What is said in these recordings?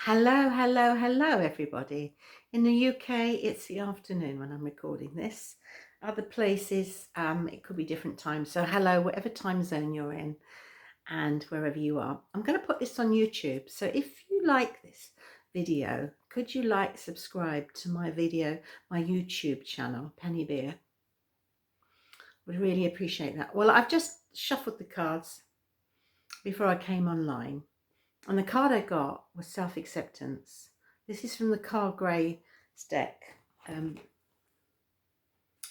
Hello, hello, hello, everybody. In the UK, it's the afternoon when I'm recording this. Other places, it could be different times. So, hello, whatever time zone you're in and wherever you are. I'm going to put this on YouTube. So, if you like this video, could you subscribe to my my YouTube channel, Penny Beer? Would really appreciate that. Well, I've just shuffled the cards before I came online. And the card I got was self-acceptance. This is from the Carl Gray's deck.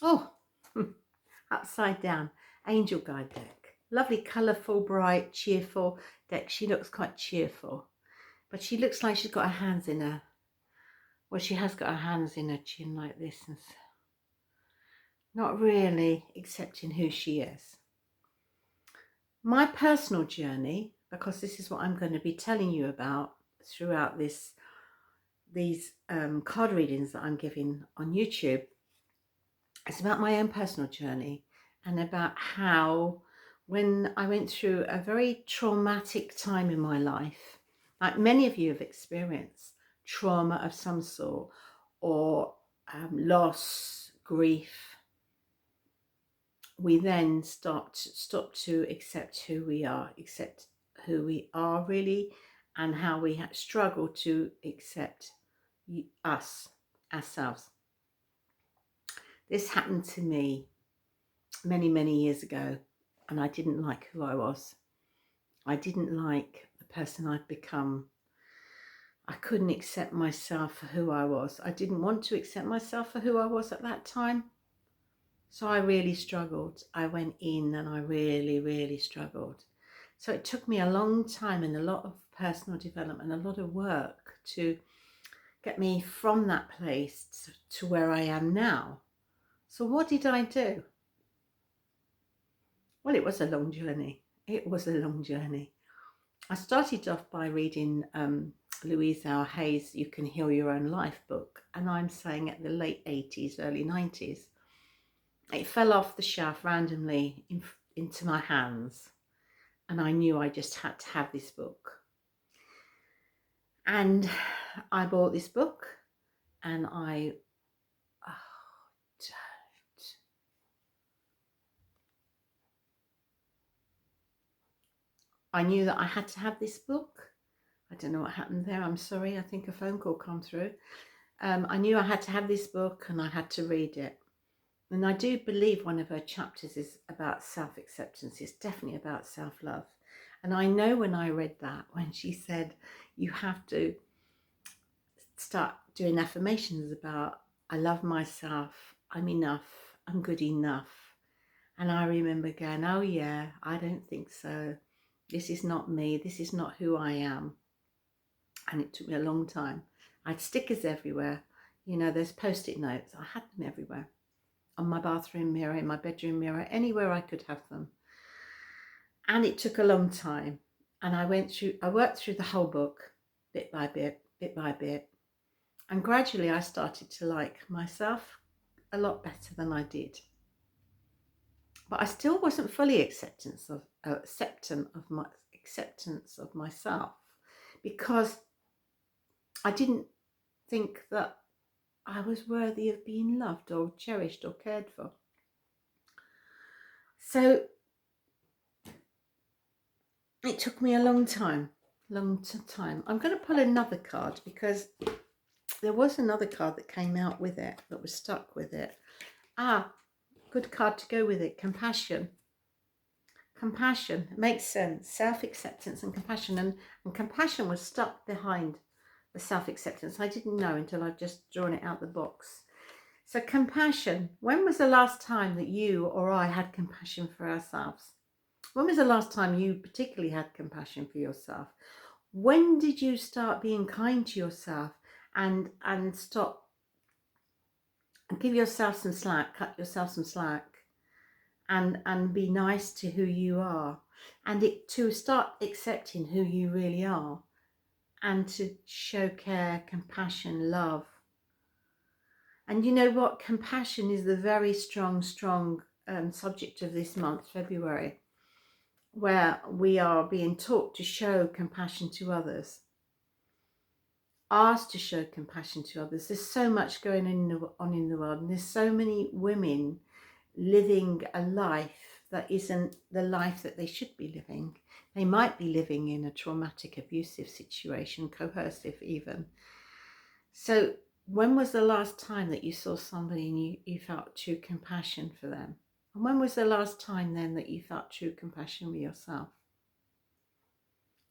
Oh, upside down, angel guide deck. Lovely, colourful, bright, cheerful deck. She looks quite cheerful, but she looks like she's got her hands in her. Well, she has got her hands in her chin like this, and not really accepting who she is. My personal journey, because this is what I'm going to be telling you about throughout these card readings that I'm giving on YouTube. It's about my own personal journey and about how when I went through a very traumatic time in my life, like many of you have experienced trauma of some sort, or loss, grief, we then stop to accept who we are, accept who we are really, and how we struggle to accept ourselves. This happened to me many, many years ago, and I didn't like who I was. I didn't like the person I'd become. I couldn't accept myself for who I was. I didn't want to accept myself for who I was at that time. So I really struggled. I went in and I really, really struggled. So it took me a long time and a lot of personal development, a lot of work to get me from that place to where I am now. So what did I do? Well, it was a long journey. It was a long journey. I started off by reading Louise L. Hay's You Can Heal Your Own Life book, and I'm saying at the late 80s, early 90s. It fell off the shelf randomly into my hands, and I knew I just had to have this book. And I bought this book, and I knew that I had to have this book. I don't know what happened there. I'm sorry. I think a phone call came through. I knew I had to have this book and I had to read it. And I do believe one of her chapters is about self-acceptance. It's definitely about self-love. And I know when I read that, when she said you have to start doing affirmations about I love myself, I'm enough, I'm good enough. And I remember going, oh yeah, I don't think so. This is not me. This is not who I am. And it took me a long time. I had stickers everywhere. You know, there's post-it notes. I had them everywhere. On my bathroom mirror, in my bedroom mirror, anywhere I could have them. And it took a long time. And I worked through the whole book, bit by bit, bit by bit. And gradually I started to like myself a lot better than I did. But I still wasn't fully acceptance of myself, because I didn't think that I was worthy of being loved or cherished or cared for. So it took me a long time. I'm going to pull another card because there was another card that came out with it, that was stuck with it. Good card to go with it. Compassion. Compassion. It makes sense. Self-acceptance and compassion. And compassion was stuck behind the self-acceptance. I didn't know until I'd just drawn it out the box. So compassion. When was the last time that you or I had compassion for ourselves? When was the last time you particularly had compassion for yourself? When did you start being kind to yourself and stop and give yourself some slack, cut yourself some slack, and be nice to who you are, and to start accepting who you really are, and to show care, compassion, love. And you know what? Compassion is the very strong subject of this month, February, where we are being taught to show compassion to others. asked to show compassion to others. There's so much going on in the world, and there's so many women living a life that isn't the life that they should be living. They might be living in a traumatic, abusive situation, coercive even. So when was the last time that you saw somebody and you felt true compassion for them? And when was the last time then that you felt true compassion with yourself?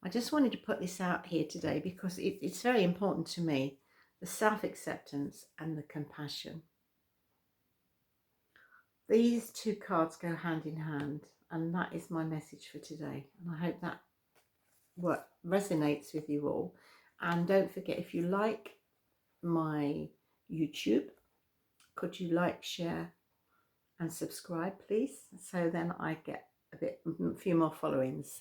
I just wanted to put this out here today because it's very important to me, the self-acceptance and the compassion. These two cards go hand in hand, and that is my message for today. And I hope that what resonates with you all. And don't forget, if you like my YouTube, could you like, share and subscribe, please? So then I get a few more followings.